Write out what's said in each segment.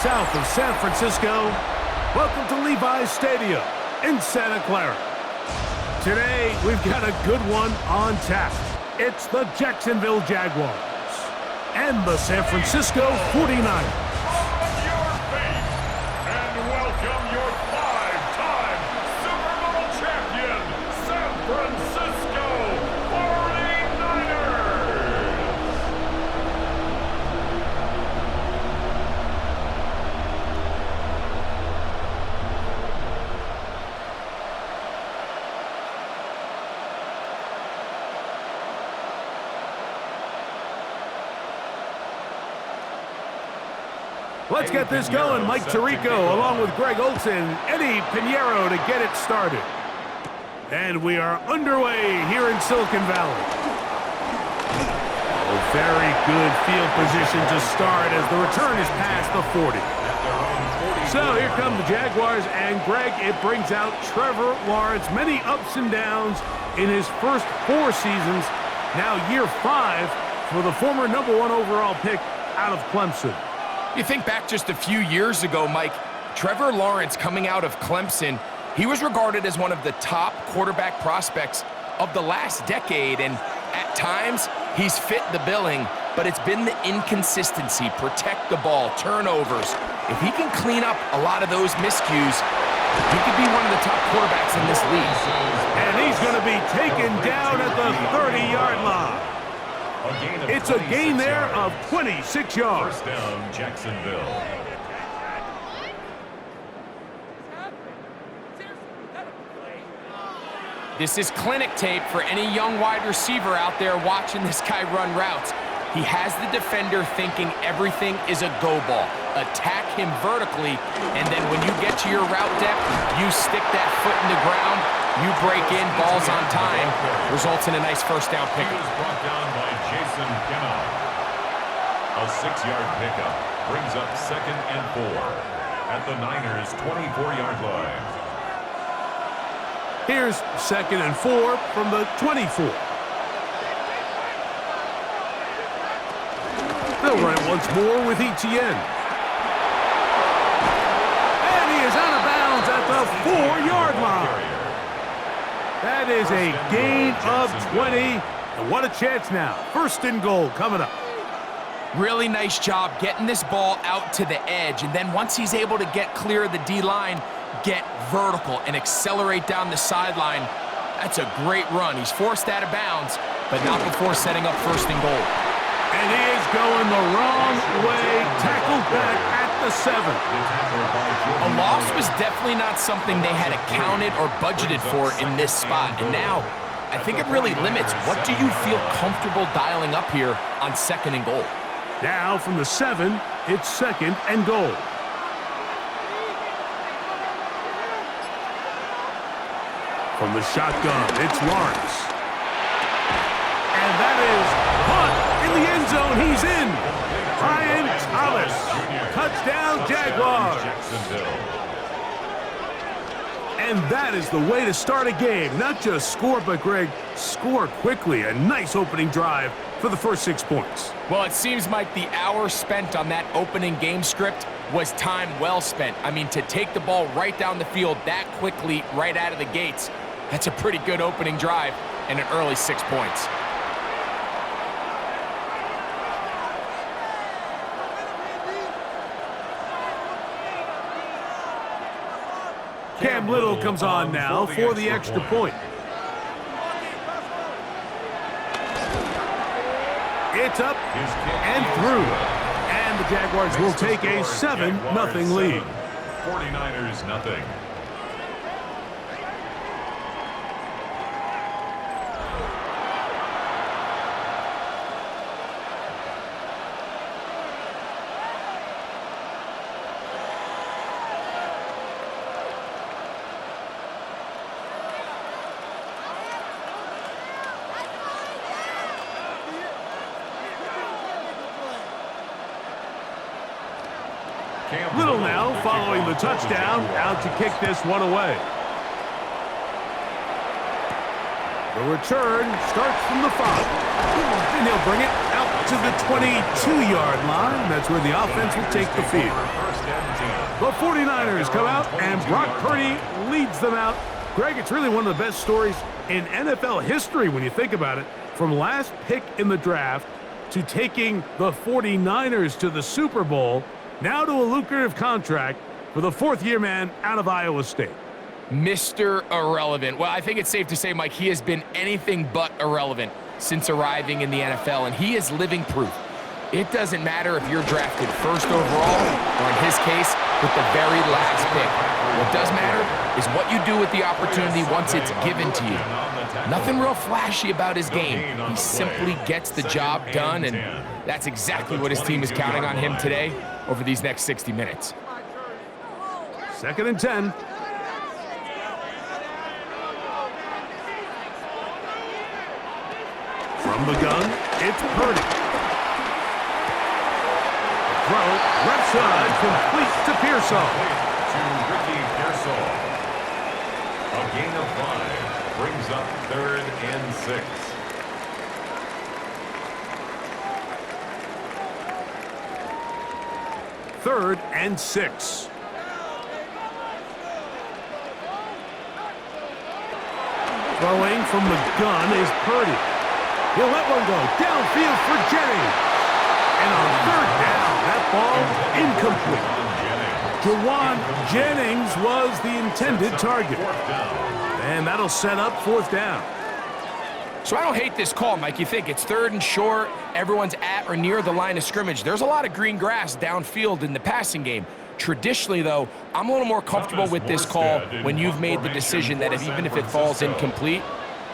south of San Francisco. Welcome to Levi's Stadium in Santa Clara. Today, we've got a good one on tap. It's the Jacksonville Jaguars and the San Francisco 49ers. On your feet and welcome your five-time Super Bowl champion, San Francisco 49ers. Let's get this going. Mike Tirico along with Greg Olson, Eddie Pinheiro to get it started. And we are underway here in Silicon Valley. A very good field position to start as the return is past the 40. So here come the Jaguars, and Greg, it brings out Trevor Lawrence. Many ups and downs in his first 4 seasons. Now year 5 for the former #1 overall pick out of Clemson. You think back just a few years ago, Mike, Trevor Lawrence coming out of Clemson, he was regarded as one of the top quarterback prospects of the last decade, and at times he's fit the billing, but it's been the inconsistency, protect the ball, turnovers. If he can clean up a lot of those miscues, he could be one of the top quarterbacks in this league. And he's going to be taken down at the 30-yard line. It's a gain there of 26 yards. First down, Jacksonville. This is clinic tape for any young wide receiver out there watching this guy run routes. He has the defender thinking everything is a go ball. Attack him vertically, and then when you get to your route depth, you stick that foot in the ground, you break in, balls on time, results in a nice first down He pickup. was brought down by Jason Kennard. A 6-yard pickup brings up 2nd and 4 at the Niners' 24-yard line. Here's 2nd and 4 from the 24. They'll run it once more with Etienne. And he is out of bounds at the 4-yard line. That is a gain of 20. And what a chance now. 1st and goal coming up. Really nice job getting this ball out to the edge, and then once he's able to get clear of the D-line, get vertical and accelerate down the sideline. That's a great run. He's forced out of bounds, but not before setting up 1st and goal. And he is going the wrong way. Tackled back at the 7. A loss was definitely not something they had accounted or budgeted for in this spot, and now I think it really limits what do you feel comfortable dialing up here on 2nd and goal. Now from the 7, it's 2nd and goal. From the shotgun, it's Lawrence. And that is caught in the end zone. He's in. Brian Thomas. Touchdown, Jaguars. And that is the way to start a game. Not just score, but, Greg, score quickly. A nice opening drive for the first 6 points. Well, it seems like the hour spent on that opening game script was time well spent. I mean, to take the ball right down the field that quickly right out of the gates, that's a pretty good opening drive and an early 6 points. Cam Little comes on now for the extra point. It's up and through. And the Jaguars will take a 7-0 lead. 49ers nothing. Little now following the touchdown, out to kick this one away. The return starts from the 5. And he'll bring it out to the 22-yard line. That's where the offense will take the field. The 49ers come out, and Brock Purdy leads them out. Greg, it's really one of the best stories in NFL history when you think about it. From last pick in the draft to taking the 49ers to the Super Bowl, now to a lucrative contract for the fourth-year man out of Iowa State. Mr. Irrelevant. Well, I think it's safe to say, Mike, he has been anything but irrelevant since arriving in the NFL, and he is living proof. It doesn't matter if you're drafted first overall, or in his case, with the very last pick. What does matter is what you do with the opportunity once it's given to you. Nothing real flashy about his game. He simply gets the job done, and that's exactly what his team is counting on him today over these next 60 minutes. 2nd and 10. From the gun, it's Purdy. Throw, left side, complete to Pearsall. To Ricky Pearsall. A gain of 5 brings up 3rd and 6. Third and 6. Throwing from the gun is Purdy. He'll let one go downfield for Jennings. And on 3rd down, that ball incomplete. Jawan Jennings was the intended target. And that'll set up 4th down. So I don't hate this call, Mike. You think it's 3rd and short, everyone's at or near the line of scrimmage. There's a lot of green grass downfield in the passing game. Traditionally, though, I'm a little more comfortable with this call when you've made the decision that even if it falls incomplete,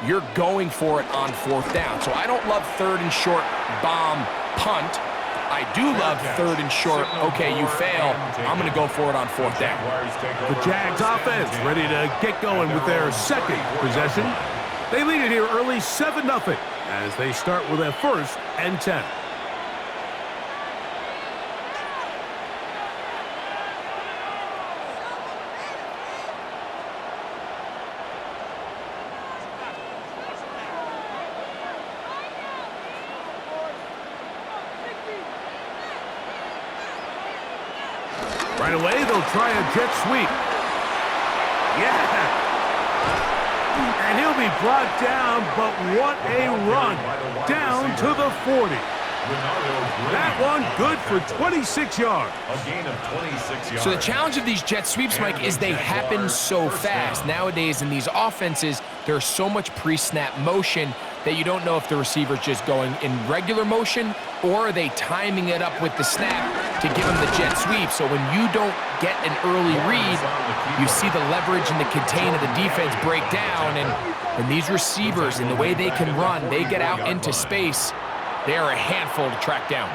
you're going for it on 4th down. So I don't love 3rd and short bomb punt. I do love 3rd and short. Okay, you fail. I'm going to go for it on 4th down. The Jags offense ready to get going with their second possession. They lead it here early 7-0 as they start with a 1st and 10. Right away, they'll try a jet sweep. Yeah! And he'll be brought down, but what a run. Down to the 40. That one good for 26 yards. A gain of 26 yards. So the challenge of these jet sweeps, Mike, is they happen so fast. Nowadays in these offenses, there's so much pre-snap motion that you don't know if the receiver's just going in regular motion or are they timing it up with the snap to give him the jet sweep. So when you don't get an early read, you see the leverage and the contain of the defense break down. And these receivers, in the way they can run, they get out into space. They are a handful to track down.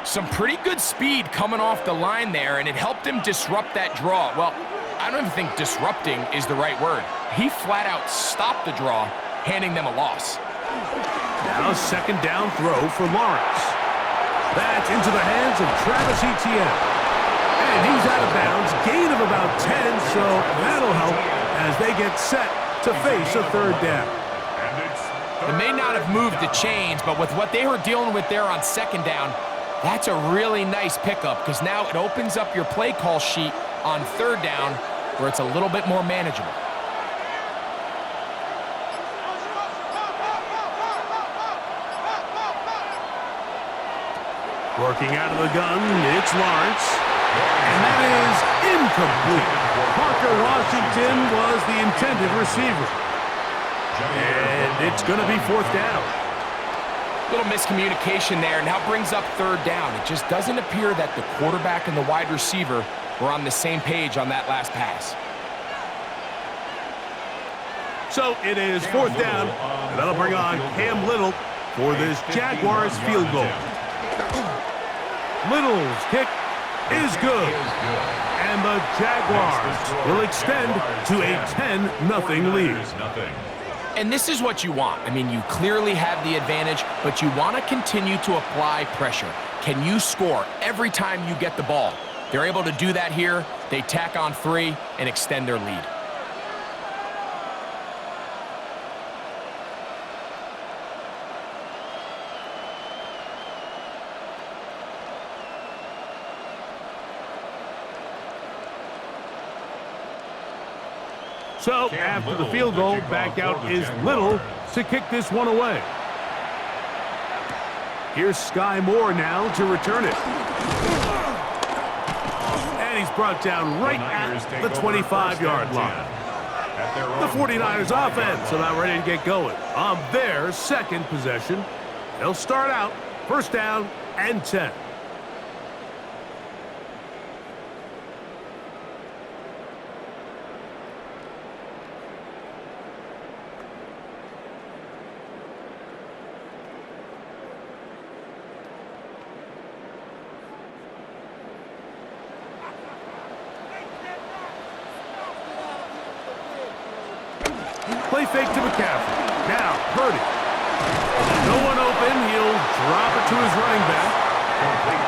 Some pretty good speed coming off the line there, and it helped him disrupt that draw. Well, I don't even think disrupting is the right word. He flat out stopped the draw, handing them a loss. Now 2nd down throw for Lawrence. That's into the hands of Travis Etienne. And he's out of bounds, gain of about 10, so that'll help as they get set to face a 3rd down. It may not have moved the chains, but with what they were dealing with there on 2nd down, that's a really nice pickup because now it opens up your play call sheet on 3rd down where it's a little bit more manageable. Working out of the gun, it's Lawrence. And that is incomplete. Parker Washington was the intended receiver. And it's going to be 4th down. Little miscommunication there, and now brings up 3rd down. It just doesn't appear that the quarterback and the wide receiver were on the same page on that last pass. So it is 4th down, and that'll bring on Cam Little for this Jaguars field goal. Little's kick is good. And the Jaguars will extend to a 10-0 lead. And this is what you want. I mean, you clearly have the advantage, but you want to continue to apply pressure. Can you score every time you get the ball? They're able to do that here. They tack on 3 and extend their lead. So after the field goal, back out is Little to kick this one away. Here's Sky Moore now to return it. And he's brought down right at the 25-yard line. The 49ers offense about ready to get going on their second possession. They'll start out first down and 10. Play fake to McCaffrey. Now, Purdy. No one open. He'll drop it to his running back.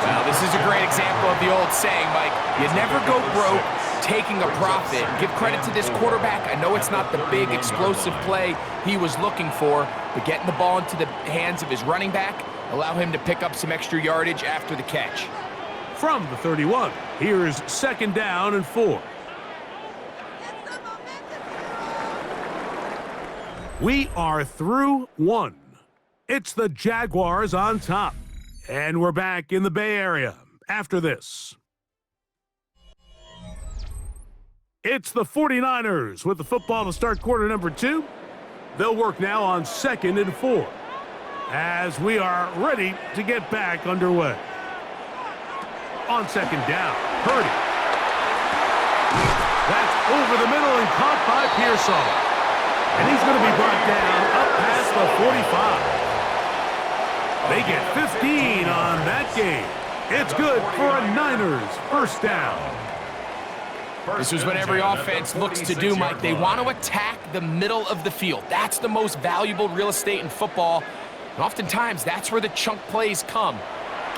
Well, this is a great example of the old saying, Mike. You never go broke taking a profit. Give credit to this quarterback. I know it's not the big, explosive play he was looking for, but getting the ball into the hands of his running back, allow him to pick up some extra yardage after the catch. From the 31, here's second down and 4. We are through one. It's the Jaguars on top. And we're back in the Bay Area after this. It's the 49ers with the football to start quarter number 2. They'll work now on second and 4 as we are ready to get back underway. On second down, Purdy. That's over the middle and caught by Pearsall. And he's going to be brought down up past the 45. They get 15 on that game. It's good for a Niners first down. This is what every offense looks to do, Mike. They want to attack the middle of the field. That's the most valuable real estate in football. And oftentimes, that's where the chunk plays come.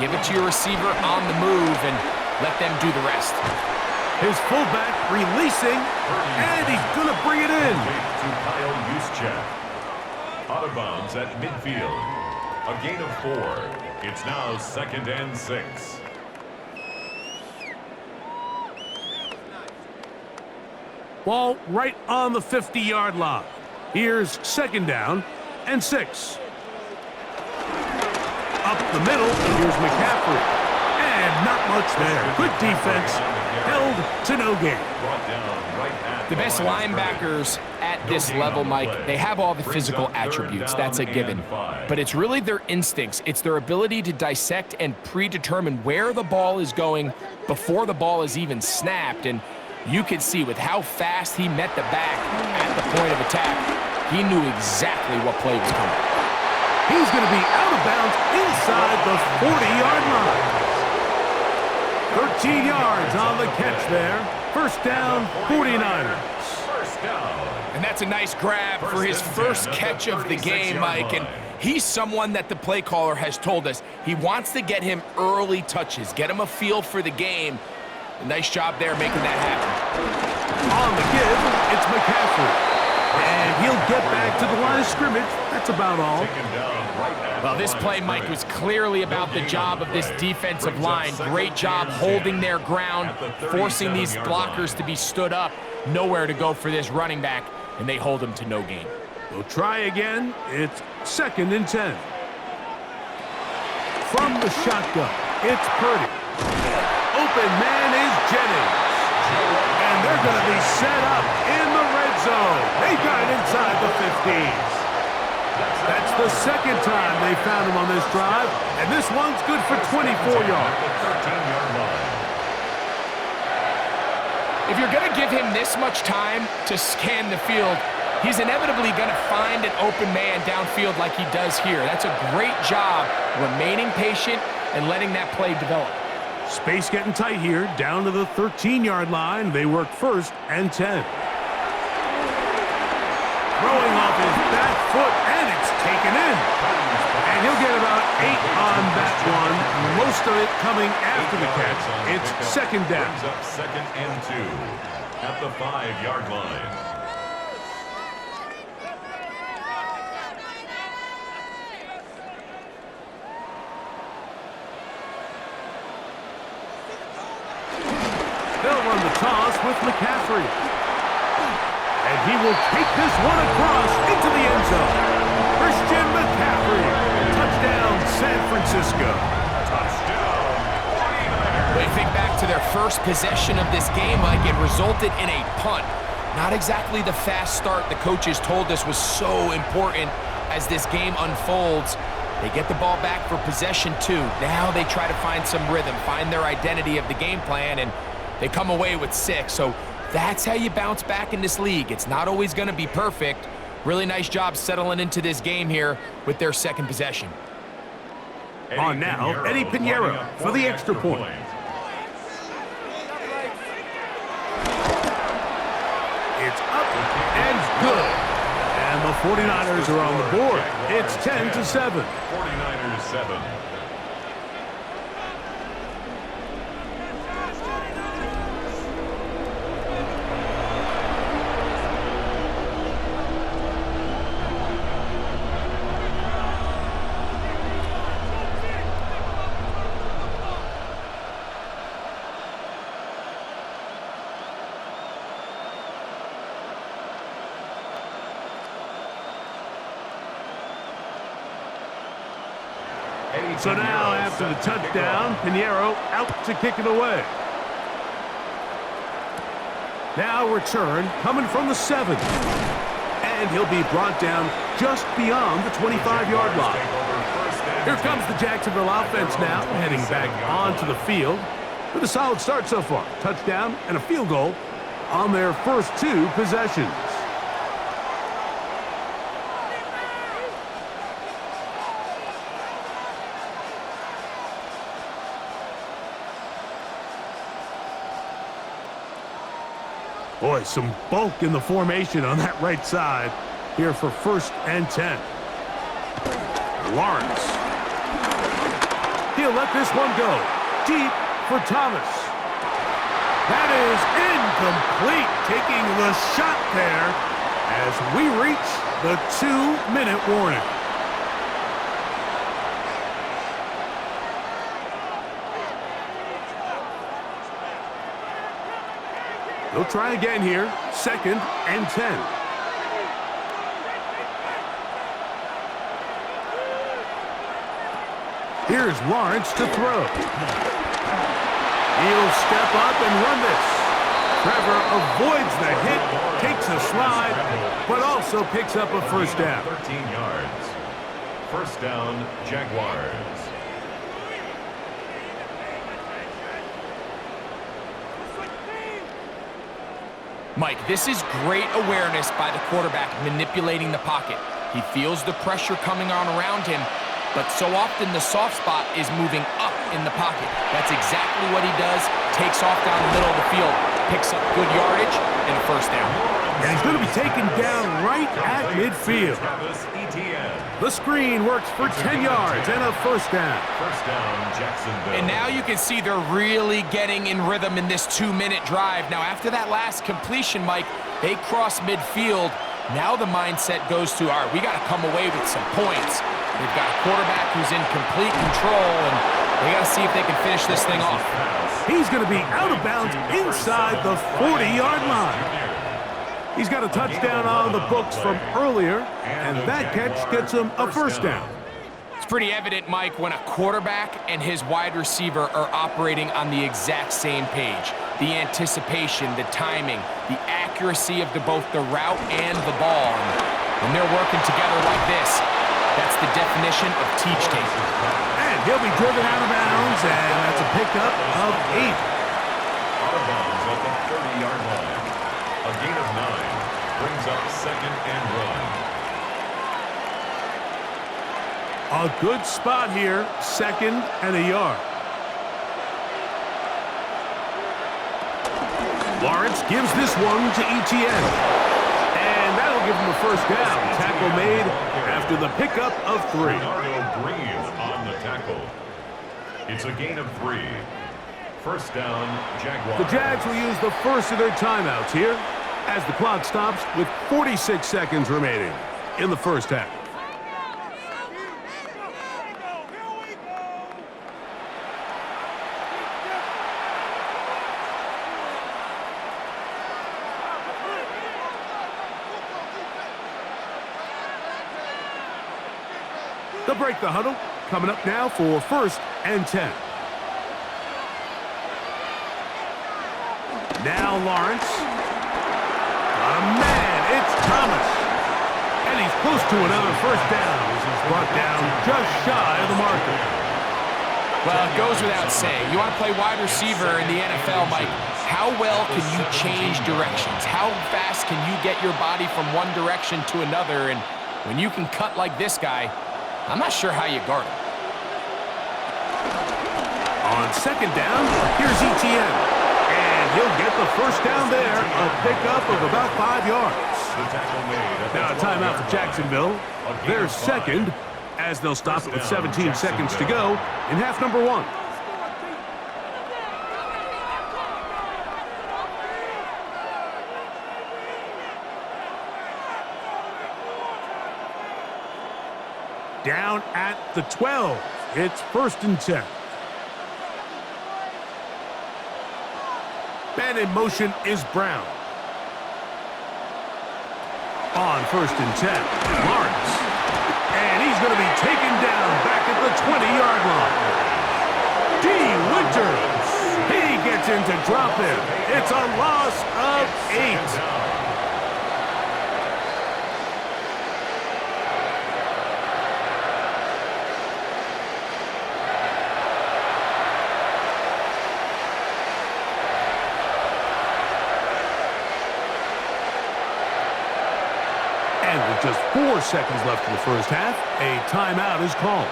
Give it to your receiver on the move and let them do the rest. His fullback releasing, and he's going to bring it in. To Kyle Juszczyk. Out of bounds at midfield. A gain of 4. It's now second and 6. Ball right on the 50-yard line. Here's second down and 6. Up the middle, here's McCaffrey. And not much there. Good defense. Held to no gain. The best linebackers at this level, Mike, they have all the physical attributes. That's a given. But it's really their instincts. It's their ability to dissect and predetermine where the ball is going before the ball is even snapped. And you could see with how fast he met the back at the point of attack, he knew exactly what play was coming. He's going to be out of bounds inside the 40-yard line. 13 yards on the catch there. First down, 49ers. And that's a nice grab for his first catch of the game, Mike. And he's someone that the play caller has told us he wants to get him early touches, get him a feel for the game. A nice job there making that happen. On the give, it's McCaffrey. And he'll get back to the line of scrimmage. That's about all. Well, this play, Mike, was clearly about the job of this defensive line. Great job holding their ground, forcing these blockers to be stood up. Nowhere to go for this running back, and they hold him to no gain. We'll try again. It's second and 10. From the shotgun, it's Purdy. Open man is Jennings. And they're going to be set up in the red zone. They got it inside the 15. That's the second time they found him on this drive, and this one's good for 24 yards. If you're going to give him this much time to scan the field, he's inevitably going to find an open man downfield like he does here. That's a great job remaining patient and letting that play develop. Space getting tight here, down to the 13-yard line. They work first and 10. Throwing off his back foot, and it's taken in. And he'll get about 8 on that one, most of it coming after the catch. It's second down. Brings up second and 2 at the 5-yard line. They'll run the toss with McCaffrey. And he will take this one across into the end zone. Christian McCaffrey. Touchdown, San Francisco. Touchdown, 49ers. When you think back to their first possession of this game, Mike, it resulted in a punt. Not exactly the fast start the coaches told us was so important as this game unfolds. They get the ball back for possession 2. Now they try to find some rhythm, find their identity of the game plan, and they come away with 6. So that's how you bounce back in this league. It's not always going to be perfect. Really nice job settling into this game here with their second possession. On now, Eddie Pinheiro for the extra point. It's up and good. And the 49ers are on the board. It's 10-7. 49ers 7. So now, after the touchdown, Pinheiro out to kick it away. Now return coming from the 7. And he'll be brought down just beyond the 25-yard line. Here comes the Jacksonville offense now, heading back onto the field with a solid start so far. Touchdown and a field goal on their first 2 possessions. Boy, some bulk in the formation on that right side here for 1st and 10. Lawrence. He'll let this one go. Deep for Thomas. That is incomplete, taking the shot there as we reach the 2-minute warning. They'll try again here. 2nd and 10. Here's Lawrence to throw. He'll step up and run this. Trevor avoids the hit, takes a slide, but also picks up a first down. 13 yards. First down, Jaguars. Mike, this is great awareness by the quarterback manipulating the pocket. He feels the pressure coming on around him, but so often the soft spot is moving up in the pocket. That's exactly what he does. Takes off down the middle of the field, picks up good yardage, and a first down. And he's going to be taken down right at midfield. The screen works for 10 yards and a first down. First down, Jacksonville. And now you can see they're really getting in rhythm in this 2-minute drive. Now, after that last completion, Mike, they cross midfield. Now the mindset goes to, all right, we got to come away with some points. They've got a quarterback who's in complete control, and they got to see if they can finish this thing off. He's going to be out of bounds inside the 40-yard line. He's got a touchdown on the books from earlier, and that catch gets him a first down. It's pretty evident, Mike, when a quarterback and his wide receiver are operating on the exact same page. The anticipation, the timing, the accuracy of both the route and the ball. And when they're working together like this, that's the definition of teach tape. And he'll be driven out of bounds, and that's a pickup of 8. Out of bounds at the 30-yard line. A gain of 9 brings up 2nd and 1. A good spot here, 2nd and a yard. Lawrence gives this one to Etienne. And that'll give him a first down. Tackle made after the pickup of 3. Bernardo Green on the tackle. It's a gain of 3. First down, Jaguars. The Jags will use the first of their timeouts here as the clock stops with 46 seconds remaining in the first half. They'll break the huddle. Coming up now for 1st and 10. Now Lawrence. Got a man. It's Thomas. And he's close to another first down as he's brought down just shy of the marker. Well, it goes without saying. You want to play wide receiver in the NFL, Mike. How well can you change directions? How fast can you get your body from one direction to another? And when you can cut like this guy, I'm not sure how you guard him. On 2nd down, here's Etienne. And he'll get the first down there, a pickup of about 5 yards. Now a timeout for Jacksonville. Their 2nd, as they'll stop it with 17 seconds to go in half number 1. Down at the 12. It's 1st and 10. Man in motion is Brown. On 1st and 10, Lawrence. And he's going to be taken down back at the 20-yard line. D. Winters. He gets in to drop him. It's a loss of 8. And with just 4 seconds left in the first half, a timeout is called.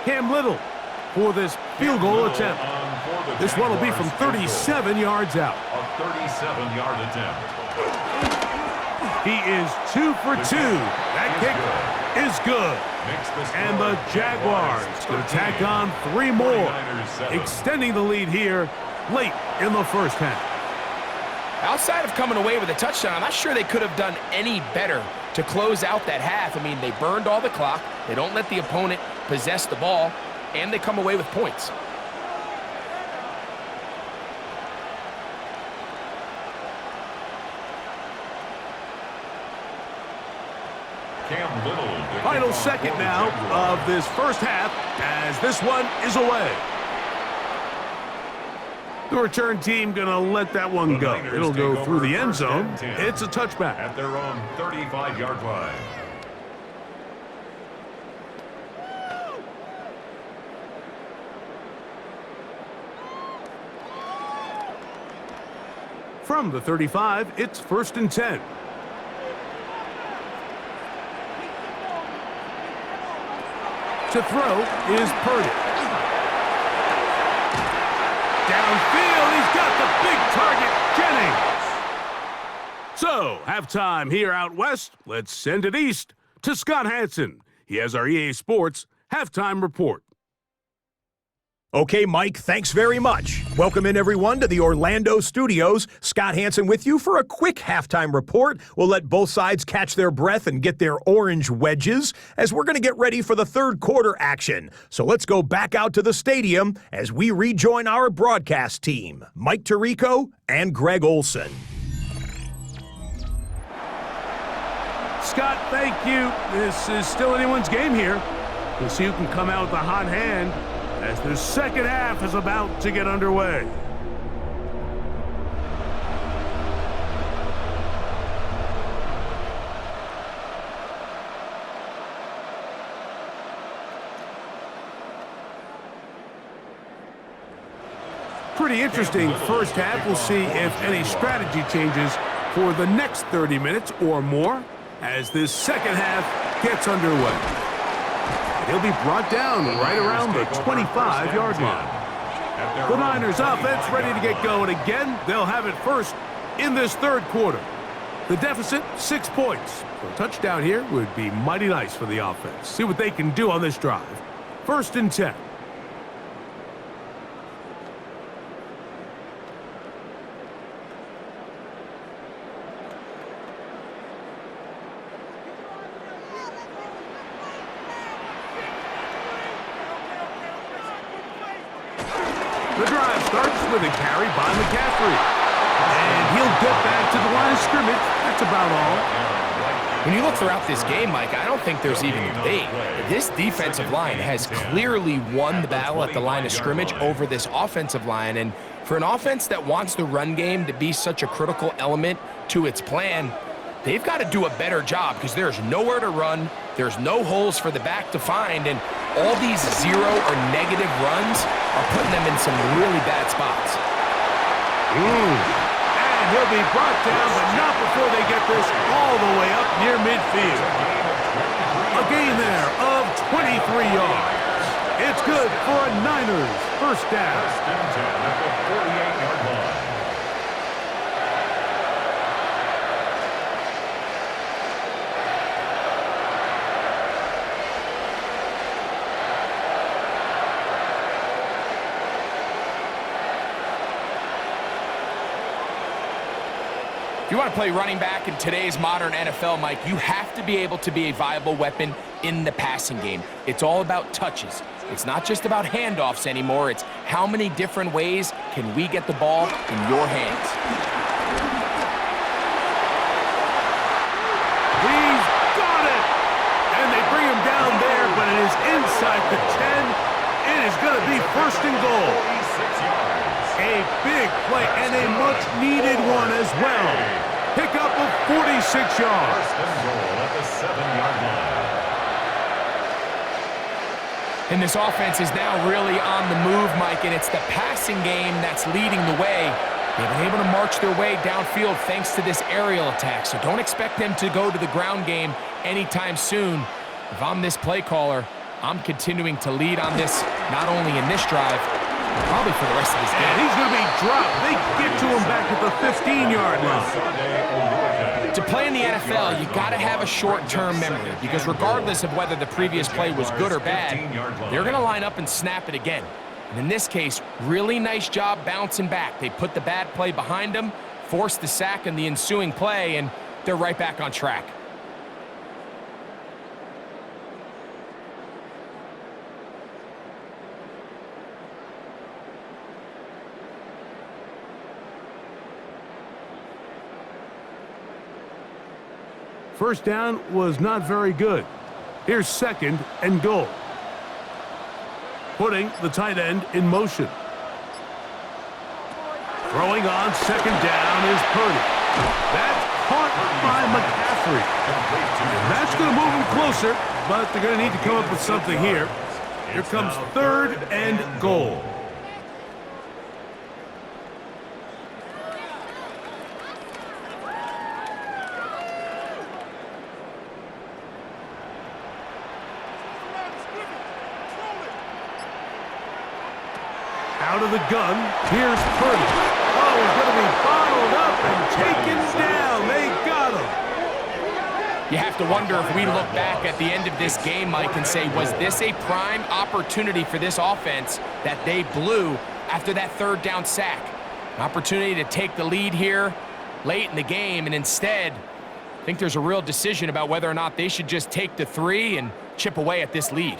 Cam Little for this field goal attempt. This one will be from 37 yards out. A 37-yard attempt. He is 2 for 2. That kick is good. And the Jaguars going to tack on 3 more, extending the lead here late in the first half. Outside of coming away with a touchdown, I'm not sure they could have done any better to close out that half. I mean, they burned all the clock. They don't let the opponent possess the ball, and they come away with points. Final 2nd now of this first half as this one is away. The return team going to let that one go. It'll go through the end zone. It's a touchback. At their own 35-yard line. From the 35, it's 1st and 10. To throw is Purdy. Downfield, he's got the big target, Jennings. So, halftime here out west. Let's send it east to Scott Hansen. He has our EA Sports halftime report. Okay, Mike, thanks very much. Welcome in, everyone, to the Orlando studios. Scott Hansen with you for a quick halftime report. We'll let both sides catch their breath and get their orange wedges as we're going to get ready for the third quarter action. So let's go back out to the stadium as we rejoin our broadcast team, Mike Tirico and Greg Olson. Scott, thank you. This is still anyone's game here. We'll see who can come out with a hot hand as the second half is about to get underway. Pretty interesting first half. We'll see if any strategy changes for the next 30 minutes or more as this second half gets underway. He'll be brought down right around the 25-yard line. The Niners offense ready to get going again. They'll have it first in this third quarter. The deficit, 6 points. So a touchdown here would be mighty nice for the offense. See what they can do on this drive. 1st and 10. The drive starts with a carry by McCaffrey. And he'll get back to the line of scrimmage. That's about all. When you look throughout this game, Mike, I don't think there's even a debate. This defensive line has clearly won the battle at the line of scrimmage over this offensive line. And for an offense that wants the run game to be such a critical element to its plan, they've got to do a better job because there's nowhere to run. There's no holes for the back to find. And all these zero or negative runs are putting them in some really bad spots. And he'll be brought down, but not before they get this all the way up near midfield. A gain there of 23 yards. It's good for a Niners first down. First and 10 at the 48-yard line. If you want to play running back in today's modern NFL, Mike, you have to be able to be a viable weapon in the passing game. It's all about touches. It's not just about handoffs anymore. It's how many different ways can we get the ball in your hands. He's got it! And they bring him down there, but it is inside the 10. It is going to be first and goal. 46 yards. A big play and a much-needed one as well. Pick up of 46 yards. First and goal at the 7-yard line. And this offense is now really on the move, Mike, and it's the passing game that's leading the way. They've been able to march their way downfield thanks to this aerial attack, so don't expect them to go to the ground game anytime soon. If I'm this play caller, I'm continuing to lead on this, not only in this drive, but probably for the rest of this game. And he's going to be dropped. They get to him back at the 15-yard line. To play in the NFL, you got to have a short-term memory because regardless of whether the previous play was good or bad, they're going to line up and snap it again. And in this case, really nice job bouncing back. They put the bad play behind them, forced the sack in the ensuing play, and they're right back on track. First down was not very good. Here's second and goal. Putting the tight end in motion. Throwing on second down is Purdy. That's caught by McCaffrey. And that's going to move him closer, but they're going to need to come up with something here. Here comes third and goal. Out of the gun, here's Purdy. Oh, he's going to be bottled up and taken down. They got him. You have to wonder if we look back at the end of this game, Mike, and say, was this a prime opportunity for this offense that they blew after that third down sack? An opportunity to take the lead here late in the game, and instead, I think there's a real decision about whether or not they should just take the 3 and chip away at this lead.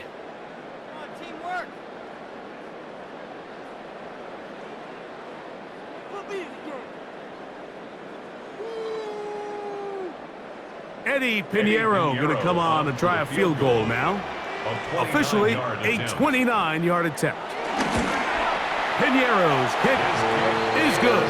Eddie Pinheiro going to come on and try a field goal now. Officially, a 29-yard attempt. Pinheiro's kick is good.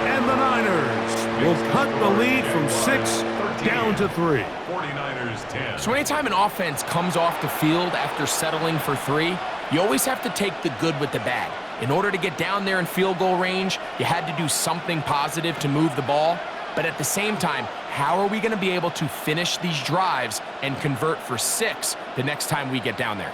And the Niners will cut the lead from 6 down to 3. 49ers 10. So anytime an offense comes off the field after settling for 3, you always have to take the good with the bad. In order to get down there in field goal range, you had to do something positive to move the ball. But at the same time, how are we going to be able to finish these drives and convert for 6 the next time we get down there?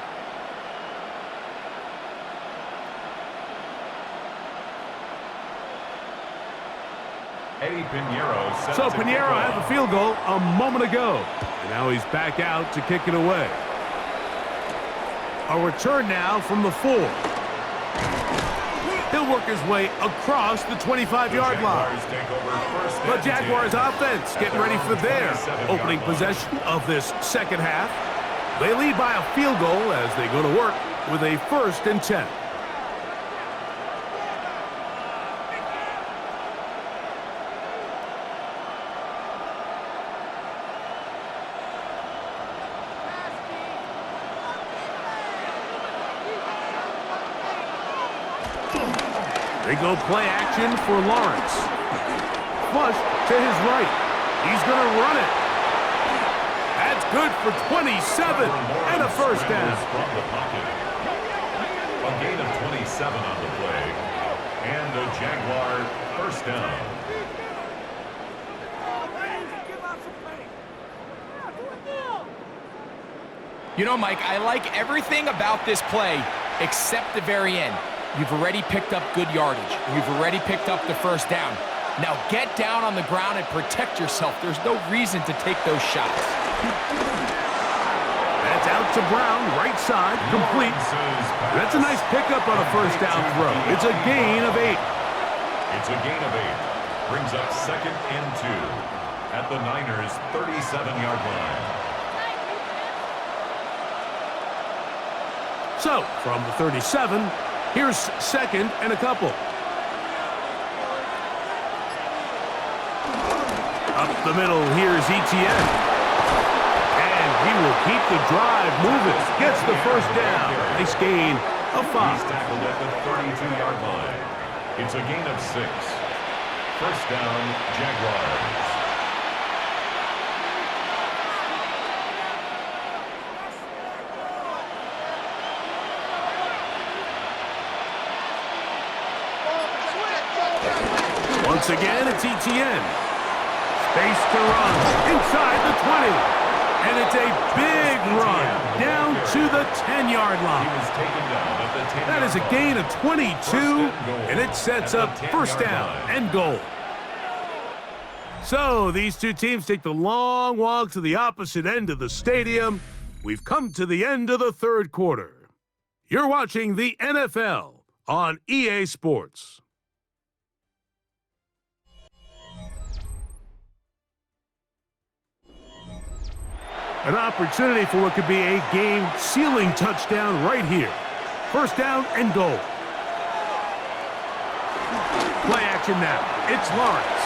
Eddie Pinheiro. So Pinheiro had the field goal a moment ago. And now he's back out to kick it away. A return now from the 4. He'll work his way across the 25-yard line. The Jaguars offense getting ready for their opening possession of this second half. They lead by a field goal as they go to work with a 1st and 10. They go play action for Lawrence. Flush to his right. He's going to run it. That's good for 27 and a first down. From the pocket. A gain of 27 on the play. And a Jaguar first down. You know, Mike, I like everything about this play except the very end. You've already picked up good yardage. You've already picked up the first down. Now get down on the ground and protect yourself. There's no reason to take those shots. That's out to Brown, right side, complete. That's a nice pickup on a first down throw. It's a gain of 8. It's a gain of 8. Brings up 2nd and 2 at the Niners' 37-yard line. So, from the 37, here's 2nd and a couple. Up the middle, here's Etienne. And he will keep the drive moving. Gets the first down. Nice gain of 5. He's tackled at the 32-yard line. It's a gain of 6. First down, Jaguars. Once again, it's Etienne. Space to run inside the 20. And it's a big run down to the 10-yard line. He was taken down at the 10-yard line. That is a gain of 22, and it sets up first down and goal. So these two teams take the long walk to the opposite end of the stadium. We've come to the end of the third quarter. You're watching the NFL on EA Sports. An opportunity for what could be a game-sealing touchdown right here. First down and goal. Play action now. It's Lawrence.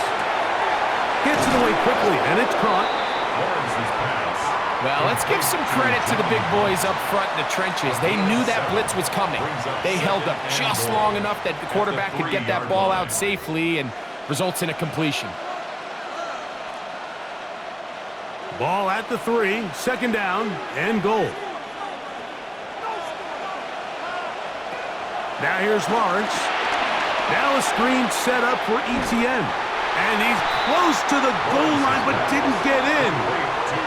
Gets it away quickly, and it's caught. Lawrence's pass. Well, let's give some credit to the big boys up front in the trenches. They knew that blitz was coming. They held up just long enough that the quarterback could get that ball out safely and results in a completion. Ball at the 3, second down and goal. Now here's Lawrence. Now a screen set up for Etienne. And he's close to the goal line but didn't get in.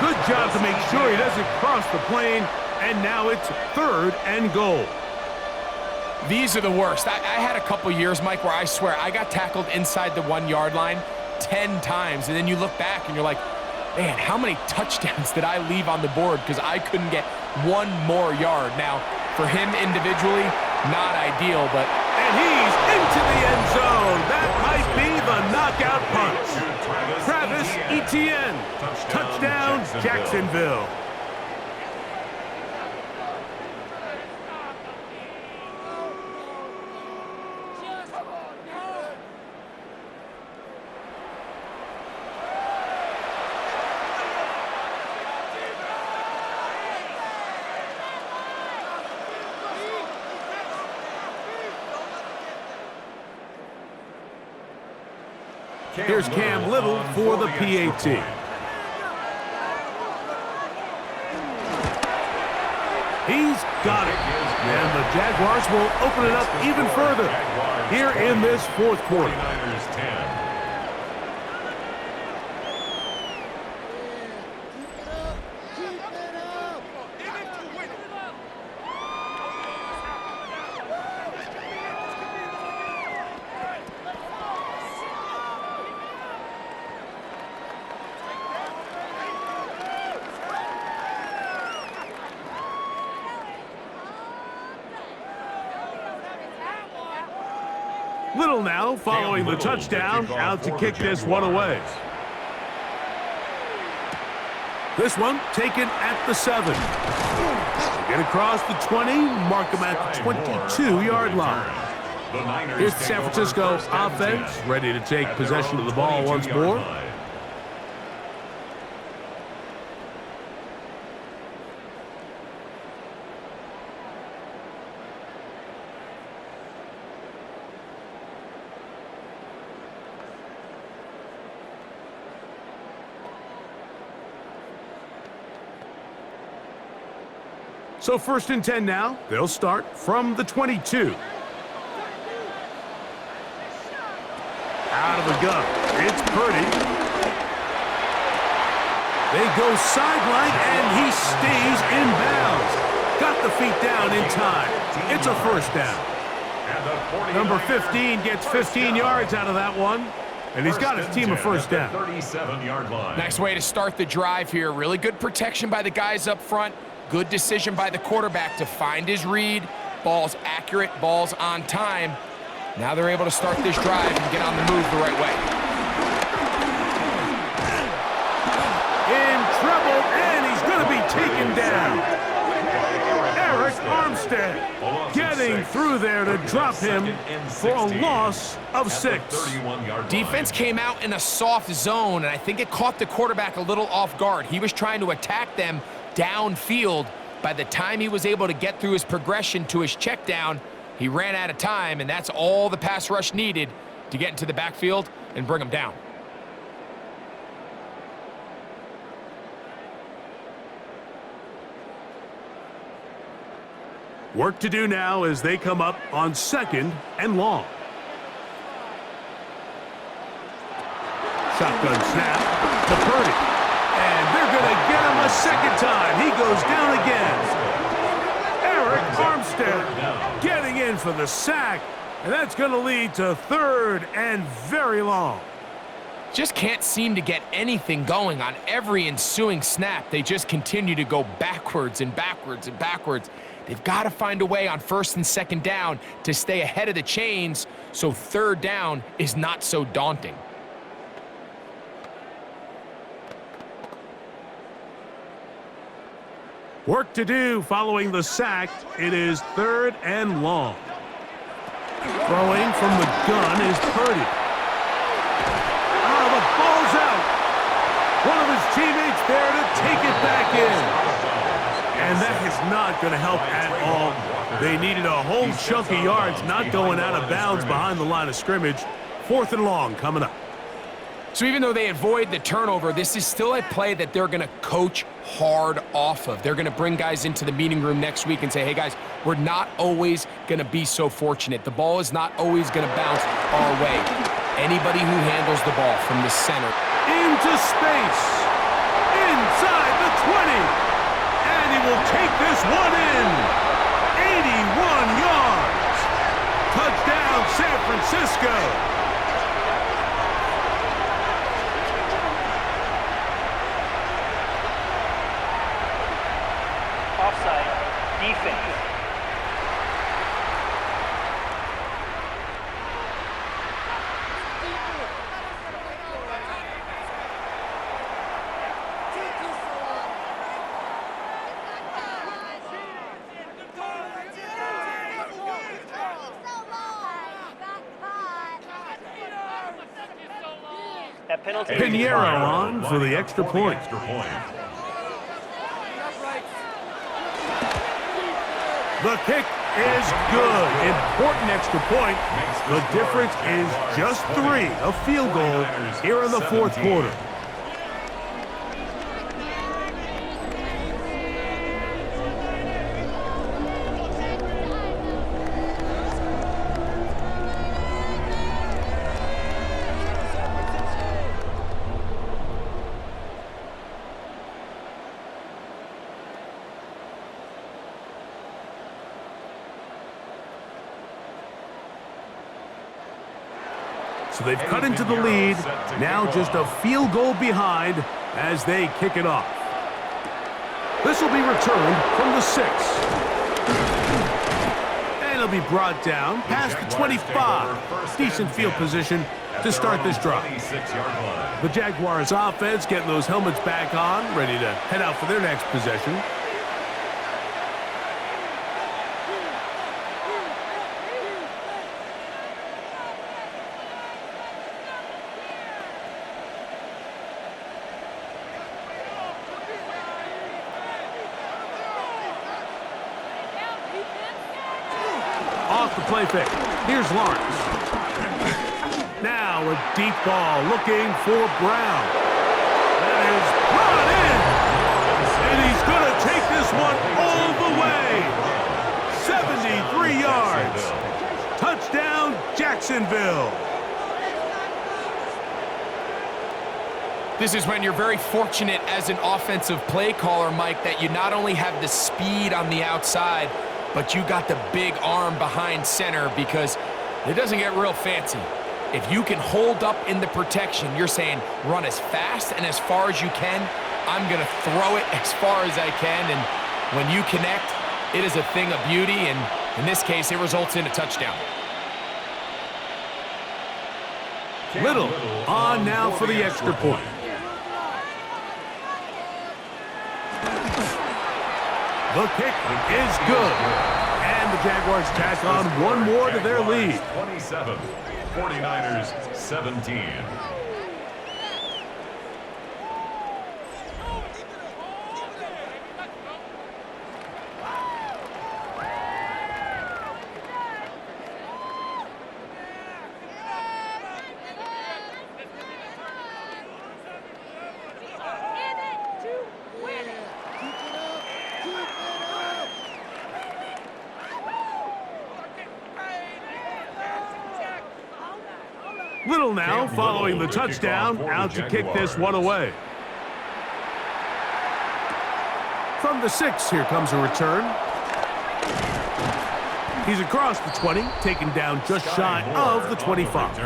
Good job to make sure he doesn't cross the plane. And now it's 3rd and goal. These are the worst. I had a couple years, Mike, where I swear I got tackled inside the 1-yard line 10 times. And then you look back and you're like, man, how many touchdowns did I leave on the board because I couldn't get one more yard? Now, for him individually, not ideal, but... And he's into the end zone. That might be the knockout punch. Travis Etienne. Touchdown, Jacksonville. Here's Cam Little for the PAT. He's got it. And the Jaguars will open it up even further here in this fourth quarter. 49ers 10. Little now following the touchdown, out to kick this one away. This one taken at the 7. Get across the 20, mark him at the 22-yard line. Here's the San Francisco offense, ready to take possession of the ball once more. So 1st and 10 now. They'll start from the 22. Out of the gun. It's Purdy. They go sideline, and he stays in bounds. Got the feet down in time. It's a 1st down. Number 15 gets 15 yards out of that one. And he's got his team a 1st down. 37-yard line. Nice way to start the drive here. Really good protection by the guys up front. Good decision by the quarterback to find his read. Ball's accurate, ball's on time. Now they're able to start this drive and get on the move the right way. In trouble, and he's going to be taken down. Eric Armstead getting through there to drop him for a loss of 6. Defense came out in a soft zone, and I think it caught the quarterback a little off guard. He was trying to attack them downfield. By the time he was able to get through his progression to his check down, he ran out of time, and that's all the pass rush needed to get into the backfield and bring him down. Work to do now as they come up on 2nd and long. Shotgun snap to Purdy. And they're going to get him a 2nd time. He goes down again. Eric Armstead getting in for the sack. And that's going to lead to 3rd and very long. Just can't seem to get anything going on every ensuing snap. They just continue to go backwards and backwards and backwards. They've got to find a way on 1st and 2nd down to stay ahead of the chains so 3rd down is not so daunting. Work to do following the sack. It is 3rd and long. Throwing from the gun is Purdy. Oh, the ball's out. One of his teammates there to take it back in. And that is not going to help at all. They needed a whole chunk of yards, not going out of bounds behind the line of scrimmage. 4th and long coming up. So even though they avoid the turnover, this is still a play that they're going to coach hard off of. They're going to bring guys into the meeting room next week and say, hey, guys, we're not always going to be so fortunate. The ball is not always going to bounce our way. Anybody who handles the ball from the center. Into space. Inside the 20. And he will take this one in. 81 yards. Touchdown, San Francisco. Offside, defense. That penalty. Pinheiro on for the extra point. The kick is good. Important extra point. The difference is just 3. A field goal here in the 4th quarter. So they've cut into the lead. Now just a field goal behind as they kick it off. This will be returned from the 6. And it'll be brought down past the 25. Decent field position to start this drive. The Jaguars offense getting those helmets back on, ready to head out for their next possession. Off the play fake. Here's Lawrence. Now a deep ball looking for Brown. That is brought in. And he's going to take this one all the way. This is when you're very fortunate as an offensive play caller, Mike, that you not only have the speed on the outside, but you got the big arm behind center, because it doesn't get real fancy. If you can hold up in the protection, you're saying run as fast and as far as you can. I'm going to throw it as far as I can, and when you connect, it is a thing of beauty, and in this case, it results in a touchdown. Little on now for the extra point. The kick is good. And the Jaguars tack on one more to their lead. 27, 49ers 17. Little now following the touchdown, out to kick this one away. From the 6, here comes a return. He's across the 20, taken down just shy of the 25.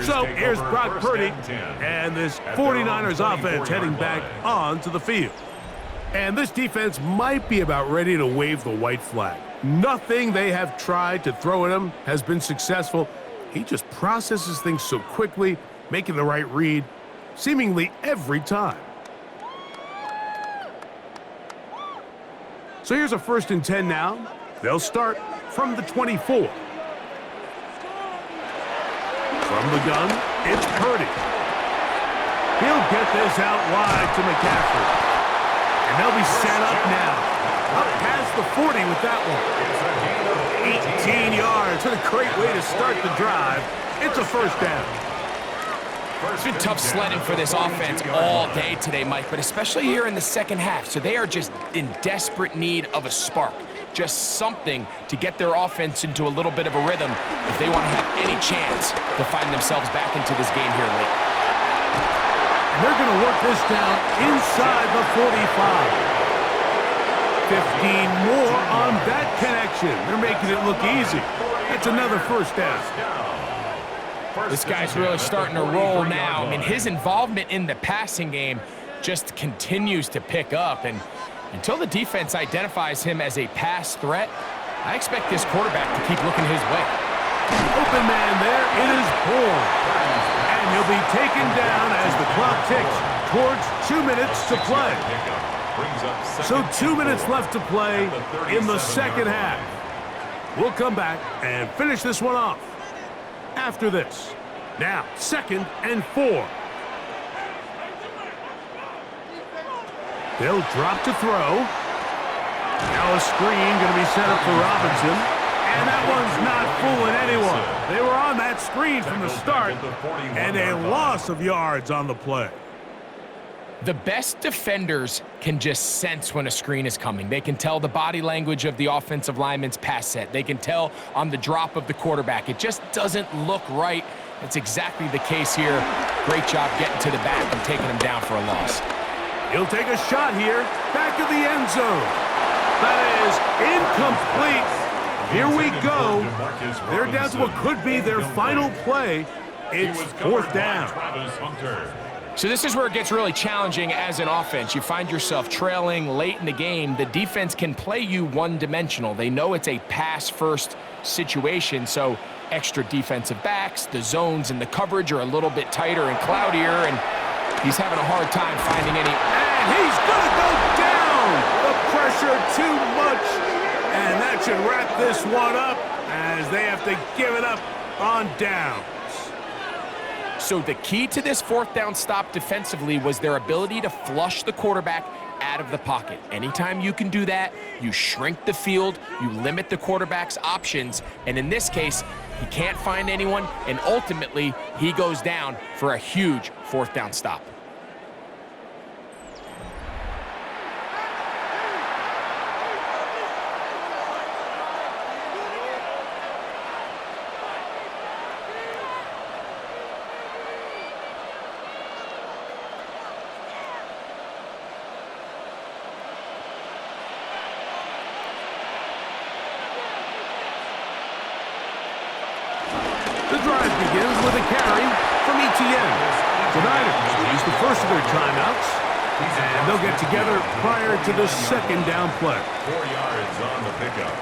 So here's Brock Purdy and this 49ers offense heading back onto the field. And this defense might be about ready to wave the white flag. Nothing they have tried to throw at him has been successful. He just processes things so quickly, making the right read, seemingly every time. So here's a 1st and 10 now. They'll start from the 24. From the gun, it's Purdy. He'll get this out wide to McCaffrey. And they'll be set up now. Up past the 40 with that one. 18 yards. What a great way to start the drive. It's a 1st down. It's been tough sledding for this offense all day today, Mike, but especially here in the second half. So they are just in desperate need of a spark. Just something to get their offense into a little bit of a rhythm if they want to have any chance to find themselves back into this game here late. And they're going to work this down inside the 45. 15 more on that connection. They're making it look easy. That's another 1st down. This guy's really starting to roll now. I mean, his involvement in the passing game just continues to pick up. And until the defense identifies him as a pass threat, I expect this quarterback to keep looking his way. Open man there. It is Bourne. And he'll be taken down as the clock ticks towards 2 minutes to play. So 2 minutes left to play in the second half. We'll come back and finish this one off after this. Now, 2nd and 4. They'll drop to throw. Now a screen going to be set up for Robinson. And that one's not fooling anyone. They were on that screen from the start, and a loss of yards on the play. The best defenders can just sense when a screen is coming. They can tell the body language of the offensive lineman's pass set. They can tell on the drop of the quarterback. It just doesn't look right. That's exactly the case here. Great job getting to the back and taking him down for a loss. He'll take a shot here, back of the end zone. That is incomplete. Here we go. They're down to what could be their final play. It's 4th down. So this is where it gets really challenging as an offense. You find yourself trailing late in the game. The defense can play you one-dimensional. They know it's a pass-first situation, so extra defensive backs, the zones and the coverage are a little bit tighter and cloudier, and he's having a hard time finding any. And he's going to go down. The pressure too much, and that should wrap this one up as they have to give it up on down. So the key to this 4th down stop defensively was their ability to flush the quarterback out of the pocket. Anytime you can do that, you shrink the field, you limit the quarterback's options, and in this case, he can't find anyone, and ultimately, he goes down for a huge 4th down stop. begins with a carry from ETN. The Niners use the first of their timeouts, and they'll get together prior to the second down play. 4 yards on the pickup.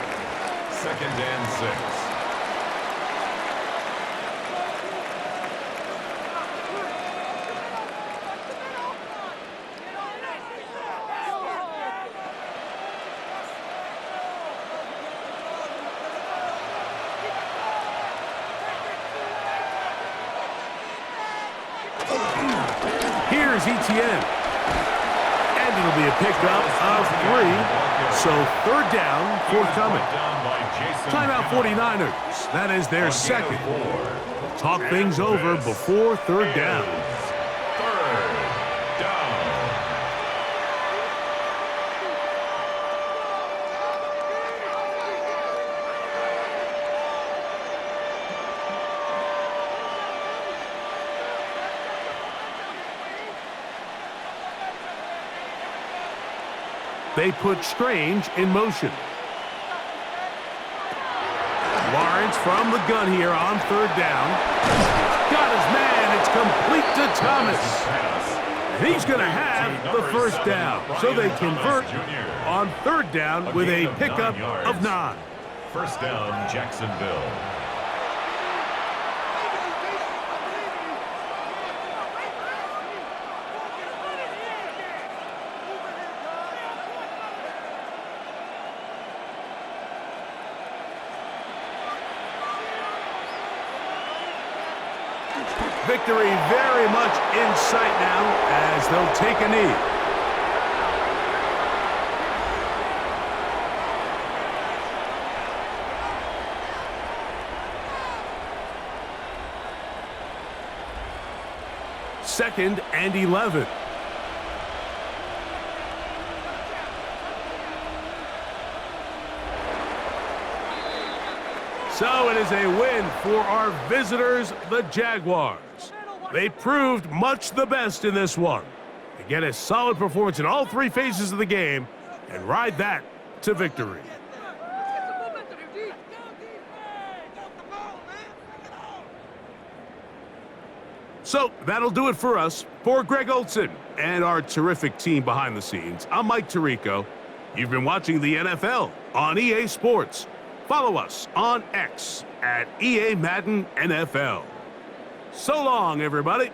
2nd and 6. Here's ETN. And it'll be a pickup of 3. So 3rd down forthcoming. Timeout 49ers. That is their second. Talk things over before 3rd down. 3rd down. They put Strange in motion. Lawrence from the gun here on 3rd down. Got his man. It's complete to Thomas. And he's going to have the first down. So they convert on 3rd down with a pickup of 9. 1st down, Jacksonville. Victory very much in sight now as they'll take a knee. Second and 11. So it is a win for our visitors, the Jaguars. They proved much the best in this one. They get a solid performance in all 3 phases of the game and ride that to victory. So that'll do it for us. For Greg Olson and our terrific team behind the scenes, I'm Mike Tirico. You've been watching the NFL on EA Sports. Follow us on X at EA Madden NFL. So long, everybody.